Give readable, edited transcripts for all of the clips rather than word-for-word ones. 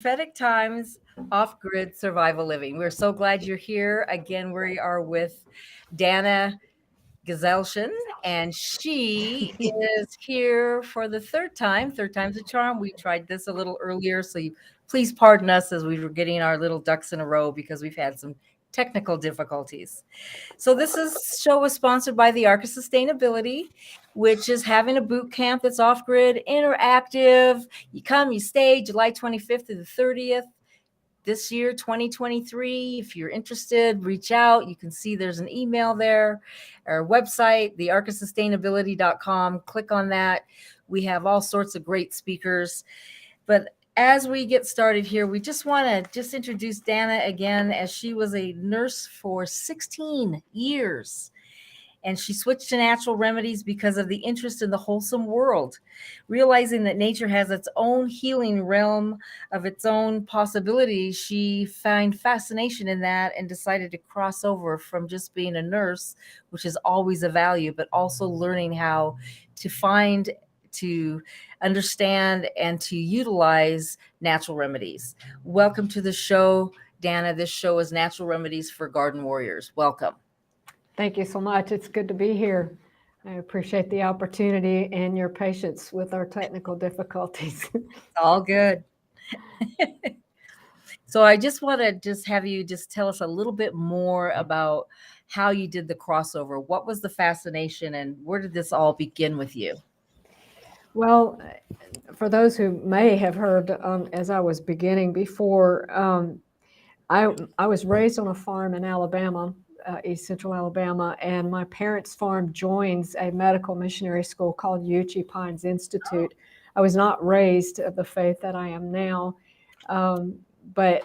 Prophetic Times Off-Grid Survival Living. We're so glad you're here. Again, we are with Danna Gresellchen, and she is here for the third time. Third time's a charm. We tried this a little earlier, so please pardon us as we were getting our little ducks in a row because we've had some technical difficulties. So show was sponsored by the Arc of Sustainability, which is having a boot camp that's off-grid, interactive. You come, you stay, July 25th to the 30th. This year, 2023. If you're interested, reach out. You can see there's an email there, our website, thearcofsustainability.com. Click on that. We have all sorts of great speakers. But as we get started here, we just want to introduce Danna again, as she was a nurse for 16 years. And she switched to natural remedies because of the interest in the wholesome world, realizing that nature has its own healing realm of its own possibilities. She found fascination in that and decided to cross over from just being a nurse, which is always a value, but also learning how to find, to understand, and to utilize natural remedies. Welcome to the show, Danna. This show is Natural Remedies for Garden Warriors. Welcome. Thank you so much. It's good to be here. I appreciate the opportunity and your patience with our technical difficulties. All good. So I just want to have you tell us a little bit more about how you did the crossover. What was the fascination and where did this all begin with you? Well, for those who may have heard, as I was beginning before, I was raised on a farm in Alabama, East Central Alabama, and my parents' farm joins a medical missionary school called Uchee Pines Institute. I was not raised of the faith that I am now, but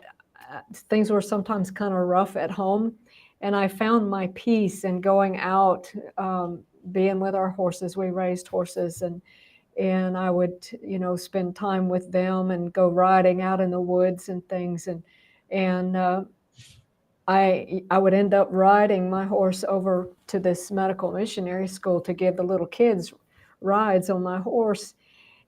things were sometimes kind of rough at home, and I found my peace in going out, being with our horses. We raised horses, and I would, spend time with them and go riding out in the woods and things, and I would end up riding my horse over to this medical missionary school to give the little kids rides on my horse.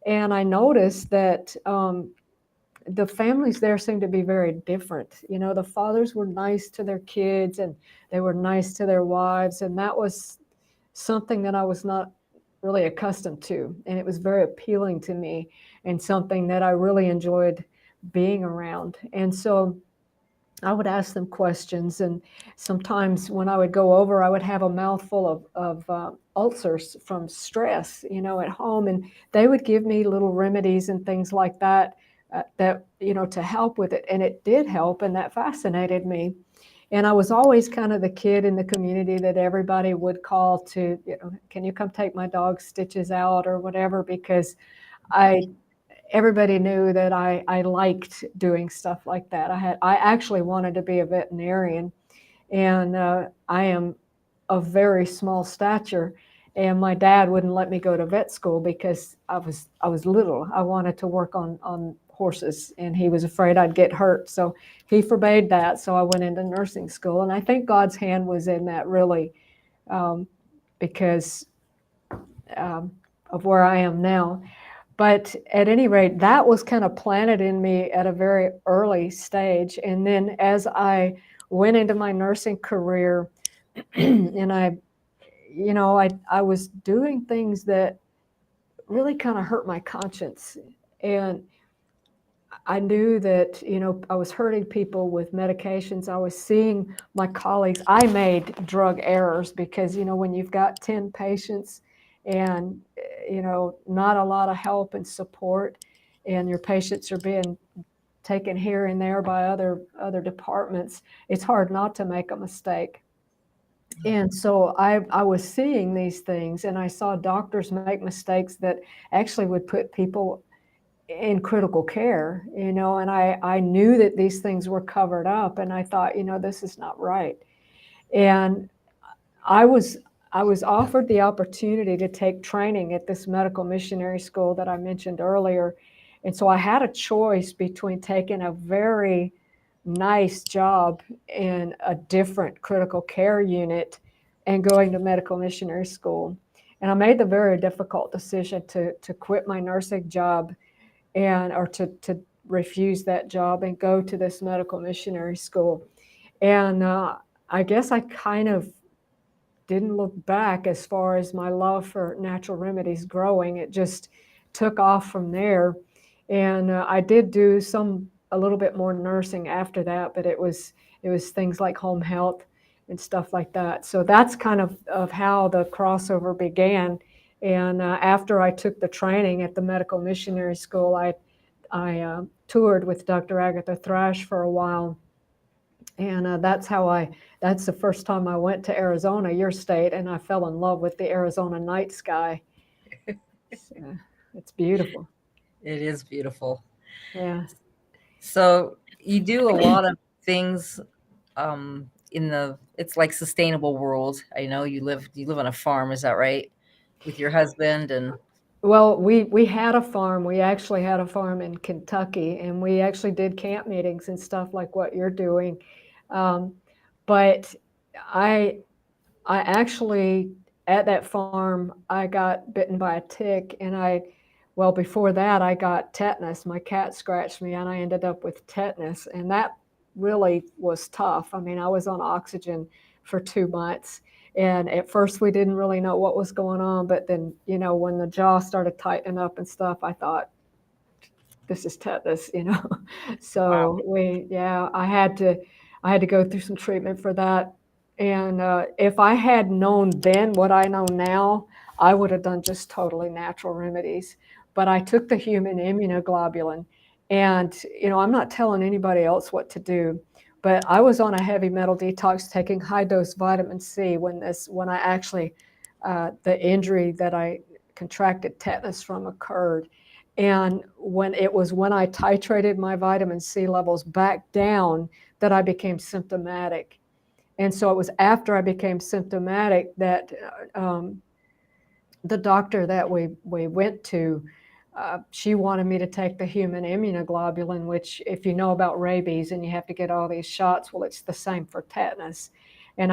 And I noticed that the families there seemed to be very different. The fathers were nice to their kids and they were nice to their wives. And that was something that I was not really accustomed to. And it was very appealing to me and something that I really enjoyed being around. And so I would ask them questions, and sometimes when I would go over, I would have a mouthful of ulcers from stress, at home, and they would give me little remedies and things like that, to help with it, and it did help, and that fascinated me. And I was always kind of the kid in the community that everybody would call to, can you come take my dog's stitches out or whatever, because everybody knew that I liked doing stuff like that. I actually wanted to be a veterinarian, and I am of very small stature, and my dad wouldn't let me go to vet school because I was little. I wanted to work on horses, and he was afraid I'd get hurt, so he forbade that. So I went into nursing school, and I think God's hand was in that, really, because of where I am now. But at any rate, that was kind of planted in me at a very early stage. And then as I went into my nursing career, and I was doing things that really kind of hurt my conscience. And I knew that, I was hurting people with medications. I was seeing my colleagues. I made drug errors because, when you've got 10 patients and, not a lot of help and support, and your patients are being taken here and there by other departments, it's hard not to make a mistake. And so I was seeing these things, and I saw doctors make mistakes that actually would put people in critical care, and I knew that these things were covered up, and I thought, this is not right. And I was offered the opportunity to take training at this medical missionary school that I mentioned earlier. And so I had a choice between taking a very nice job in a different critical care unit and going to medical missionary school. And I made the very difficult decision to quit my nursing job or to refuse that job and go to this medical missionary school. And I guess I kind of didn't look back as far as my love for natural remedies growing. It just took off from there. And I did do a little bit more nursing after that, but it was things like home health and stuff like that. So that's kind of how the crossover began. And after I took the training at the medical missionary school, I toured with Dr. Agatha Thrash for a while, and that's the first time I went to Arizona, your state, and I fell in love with the Arizona night sky. So, it's beautiful. It is beautiful. Yeah. So you do a lot of things in the it's like sustainable world. I know you live on a farm, is that right? With your husband and Well, we had a farm. We actually had a farm in Kentucky, and we actually did camp meetings and stuff like what you're doing. Um, but I I actually, at that farm, I got bitten by a tick, and well, before that, I got tetanus. My cat scratched me, and I ended up with tetanus, and that really was tough. I mean, I was on oxygen for 2 months, and at first, we didn't really know what was going on, but then, when the jaw started tightening up and stuff, I thought, this is tetanus. wow. So yeah, I had to go through some treatment for that. And if I had known then what I know now, I would have done just totally natural remedies. But I took the human immunoglobulin, and I'm not telling anybody else what to do. But I was on a heavy metal detox, taking high dose vitamin C when I actually the injury that I contracted tetanus from occurred. And when I titrated my vitamin C levels back down that I became symptomatic. And so it was after I became symptomatic that the doctor that we went to, she wanted me to take the human immunoglobulin, which, if you know about rabies and you have to get all these shots, well, it's the same for tetanus. And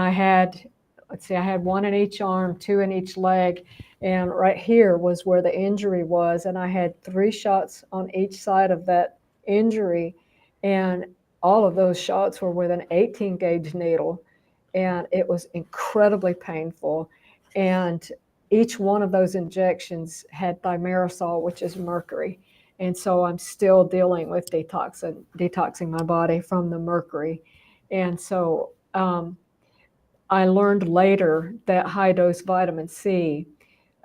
let's see, I had one in each arm, two in each leg, and right here was where the injury was. And I had 3 shots on each side of that injury, and all of those shots were with an 18 gauge needle, and it was incredibly painful. And each one of those injections had thimerosal, which is mercury. And so I'm still dealing with detoxing my body from the mercury. And so I learned later that high dose vitamin C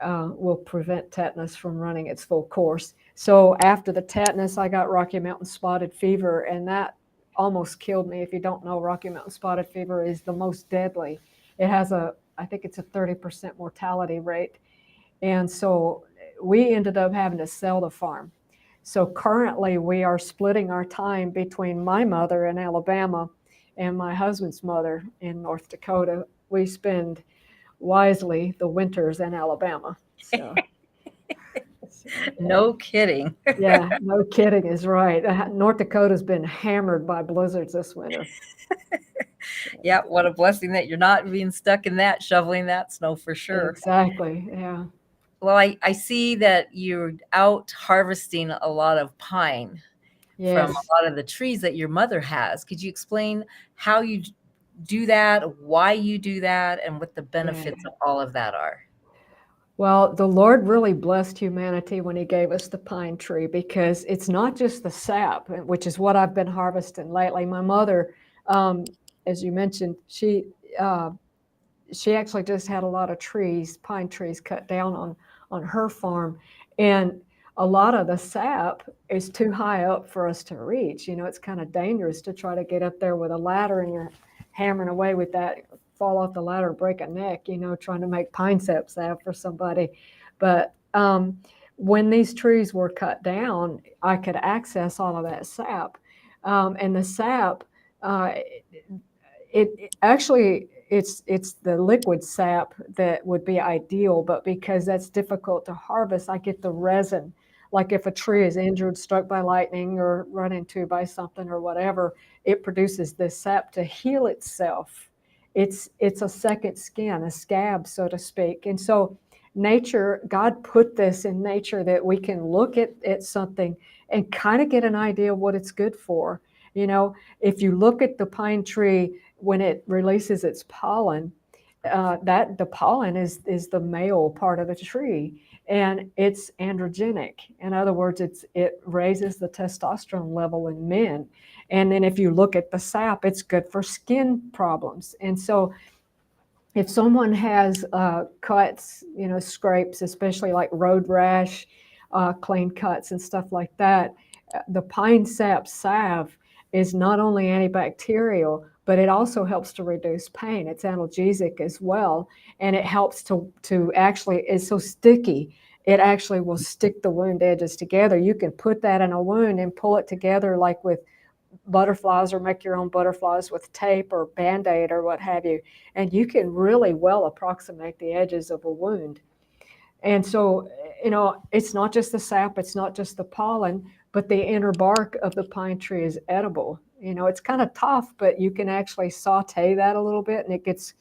will prevent tetanus from running its full course. So after the tetanus, I got Rocky Mountain spotted fever, and that almost killed me. If you don't know, Rocky Mountain spotted fever is the most deadly. I think it's a 30% mortality rate. And so we ended up having to sell the farm. So currently we are splitting our time between my mother in Alabama and my husband's mother in North Dakota. We spend wisely the winters in Alabama. So No kidding. yeah, no kidding is right. North Dakota's been hammered by blizzards this winter. Yeah, what a blessing that you're not being stuck in that, shoveling that snow for sure. Exactly. Yeah. Well, I see that you're out harvesting a lot of pine from Yes. a lot of the trees that your mother has. Could you explain how you do that, why you do that, and what the Yeah. benefits of all of that are? Well, the Lord really blessed humanity when He gave us the pine tree, because it's not just the sap, which is what I've been harvesting lately. My mother, as you mentioned, uh, she actually just had a lot of pine trees cut down on her farm, and a lot of the sap is too high up for us to reach. It's kind of dangerous to try to get up there with a ladder, and you're hammering away with that, fall off the ladder, break a neck, trying to make pine sap for somebody. But when these trees were cut down, I could access all of that sap. And the sap, uh, it actually it's the liquid sap that would be ideal, but because that's difficult to harvest, I get the resin. Like if a tree is injured, struck by lightning, or run into by something or whatever, it produces this sap to heal itself. It's a second skin, a scab, so to speak. And so nature, God put this in nature that we can look at something and kind of get an idea of what it's good for. You know, if you look at the pine tree when it releases its pollen, that the pollen is the male part of the tree, and it's androgenic. In other words, it raises the testosterone level in men. And then if you look at the sap, it's good for skin problems. And so if someone has cuts, scrapes, especially like road rash, clean cuts and stuff like that, the pine sap salve is not only antibacterial, but it also helps to reduce pain. It's analgesic as well, and it helps to actually, it's so sticky, it actually will stick the wound edges together. You can put that in a wound and pull it together like with butterflies, or make your own butterflies with tape or Band-Aid or what have you, and you can really well approximate the edges of a wound. And so, it's not just the sap, it's not just the pollen, but the inner bark of the pine tree is edible. It's kind of tough, but you can actually saute that a little bit, and it gets,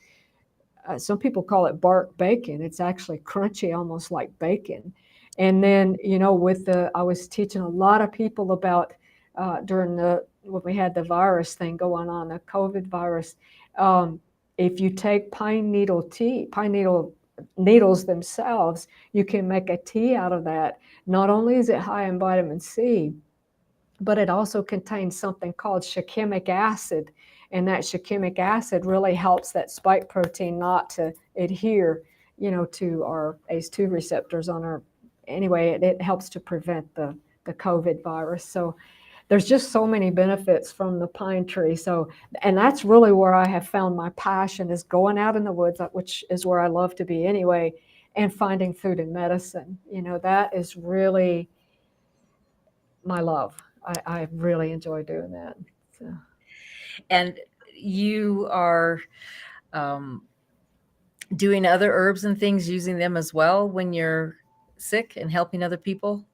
some people call it bark bacon. It's actually crunchy, almost like bacon. And then, I was teaching a lot of people about during when we had the virus thing going on, the COVID virus. If you take pine needle needles themselves, you can make a tea out of that. Not only is it high in vitamin C, but it also contains something called shikimic acid. And that shikimic acid really helps that spike protein not to adhere, to our ACE2 receptors on our, anyway, it helps to prevent the COVID virus. So there's just so many benefits from the pine tree. So, and that's really where I have found my passion, is going out in the woods, which is where I love to be anyway, and finding food and medicine. That is really my love. I really enjoy doing that. So. And you are doing other herbs and things, using them as well when you're sick and helping other people?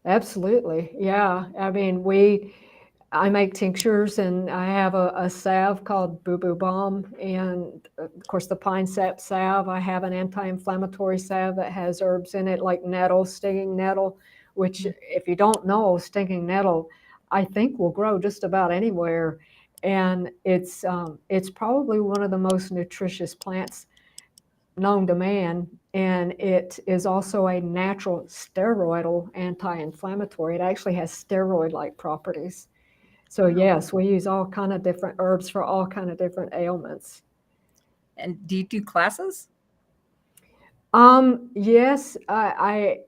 Absolutely. Yeah. I mean, I make tinctures, and I have a salve called Boo Boo Balm. And of course, the pine sap salve. I have an anti inflammatory salve that has herbs in it like nettle, stinging nettle, which, if you don't know, stinging nettle, I think will grow just about anywhere. And it's probably one of the most nutritious plants known to man, and it is also a natural steroidal anti-inflammatory. It actually has steroid-like properties. So yes, we use all kind of different herbs for all kind of different ailments. And do you do classes? Yes,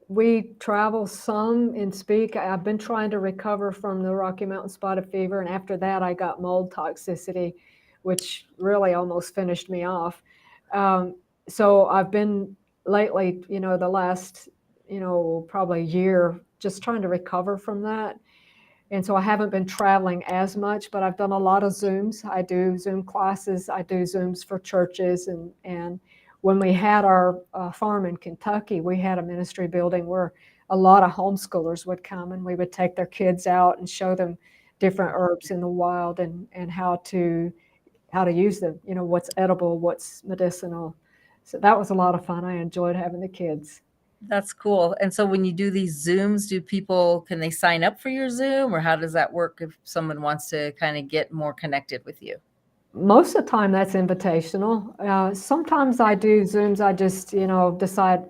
we travel some and speak. I've been trying to recover from the Rocky Mountain spotted fever, and after that, I got mold toxicity, which really almost finished me off. Um, so I've been lately, the last, probably year, just trying to recover from that. And so I haven't been traveling as much, but I've done a lot of Zooms. I do Zoom classes. I do Zooms for churches. And when we had our farm in Kentucky, we had a ministry building where a lot of homeschoolers would come, and we would take their kids out and show them different herbs in the wild, and how to use them, what's edible, what's medicinal. So that was a lot of fun. I enjoyed having the kids. That's cool. And so when you do these Zooms, can they sign up for your Zoom, or how does that work if someone wants to kind of get more connected with you? Most of the time that's invitational. Sometimes I do Zooms. I just, decide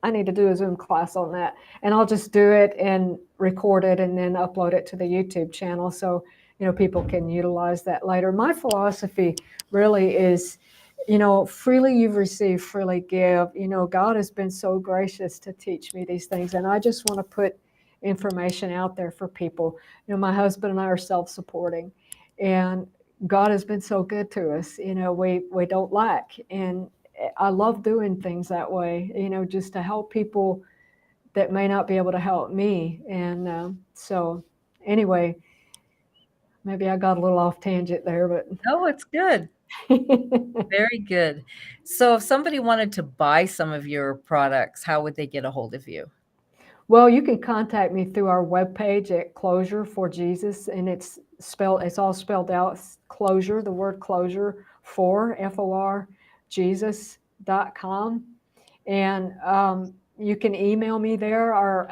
I need to do a Zoom class on that, and I'll just do it and record it and then upload it to the YouTube channel, so people can utilize that later. My philosophy really is, freely you've received, freely give. God has been so gracious to teach me these things, and I just want to put information out there for people. My husband and I are self-supporting, and God has been so good to us. We don't lack, and I love doing things that way, just to help people that may not be able to help me. And so, anyway, maybe I got a little off tangent there, but Oh, it's good. Very good. So if somebody wanted to buy some of your products, how would they get a hold of you? well, you can contact me through our webpage at Closure for Jesus, and it's all spelled out. Closure, the word closure, for, FOR, Jesus.com. And you can email me there. Our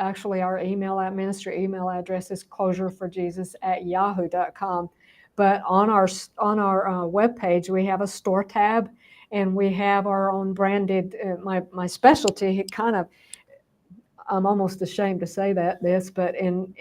ministry email address is closureforjesus@yahoo.com. But on our webpage, we have a store tab, and we have our own branded. My specialty, kind of, I'm almost ashamed to say this, but in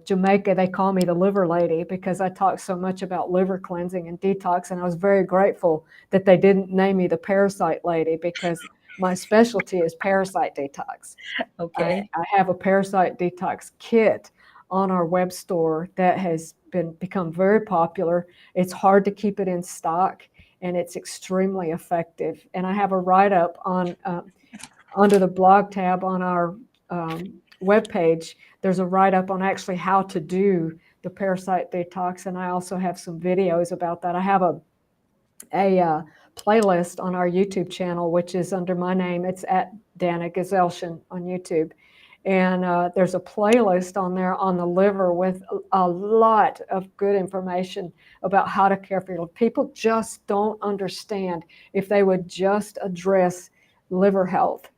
Jamaica, they call me the liver lady because I talk so much about liver cleansing and detox. And I was very grateful that they didn't name me the parasite lady, because my specialty is parasite detox. Okay. I have a parasite detox kit on our web store that has become very popular. It's hard to keep it in stock, and it's extremely effective. And I have a write up on under the blog tab on our webpage. There's a write up on actually how to do the parasite detox, and I also have some videos about that. I have a playlist on our YouTube channel, which is under my name. It's at Danna Gresellchen on YouTube. And there's a playlist on there on the liver with a lot of good information about how to care for your liver. People just don't understand. If they would just address liver health,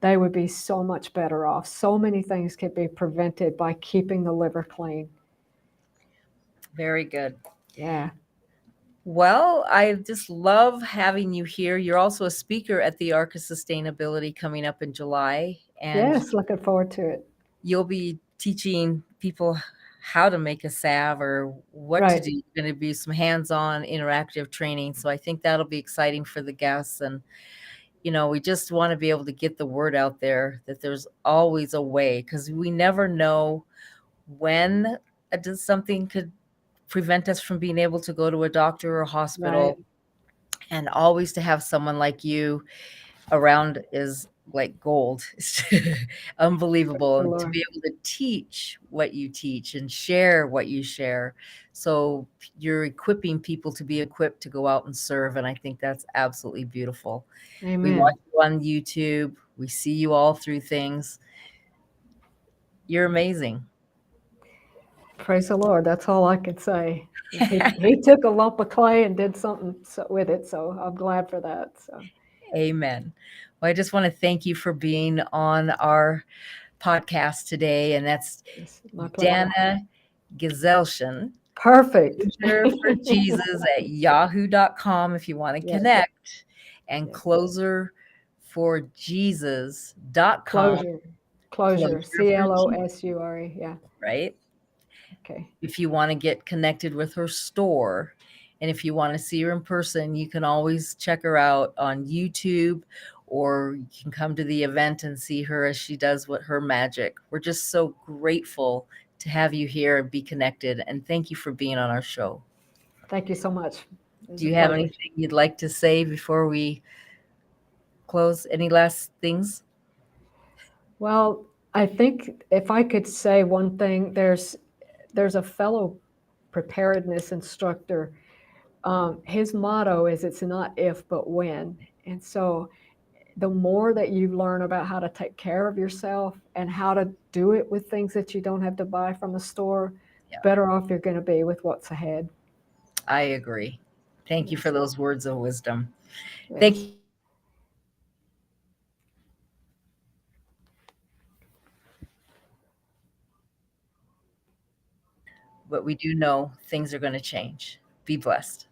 they would be so much better off. So many things can be prevented by keeping the liver clean. Very good. Yeah. Well, I just love having you here. You're also a speaker at the Arc of Sustainability coming up in July, and Yes, looking forward to it. you'll be teaching people how to make a salve or what to Right. do. You're going to be some hands-on interactive training. So I think that'll be exciting for the guests. And, we just want to be able to get the word out there that there's always a way, because we never know when something could prevent us from being able to go to a doctor or a Right. hospital. And always to have someone like you around is like gold. It's unbelievable. The And to Lord. be able to teach what you teach and share what you share. So you're equipping people to be equipped to go out and serve. And I think that's absolutely beautiful. We watch Amen. you on YouTube. We see you all through things. You're amazing. Praise the Lord. That's all I can say. He took a lump of clay and did something with it, so I'm glad for that. So Amen. Well, I just want to thank you for being on our podcast today. And that's it's my pleasure. Danna Gresellchen, Perfect. Closure for Jesus at yahoo.com if you want to Yes. connect, and Yes. closer for Jesus.com. Closure. Closure. Closure for Jesus, Closure. Yeah. right? Okay. If you want to get connected with her store, and if you want to see her in person, you can always check her out on YouTube, or you can come to the event and see her as she does what her magic. We're just so grateful to have you here and be connected. And thank you for being on our show. Thank you so much. It Do was a you have pleasure. anything you'd like to say before we close? Any last things? Well, I think if I could say one thing, there's a fellow preparedness instructor. His motto is, "It's not if, but when." And so the more that you learn about how to take care of yourself and how to do it with things that you don't have to buy from the store, Yeah, better off you're going to be with what's ahead. I agree. Thank you for Yes. those words of wisdom. Thank you Yes. for being on our show. But we do know things are going to change. Be blessed.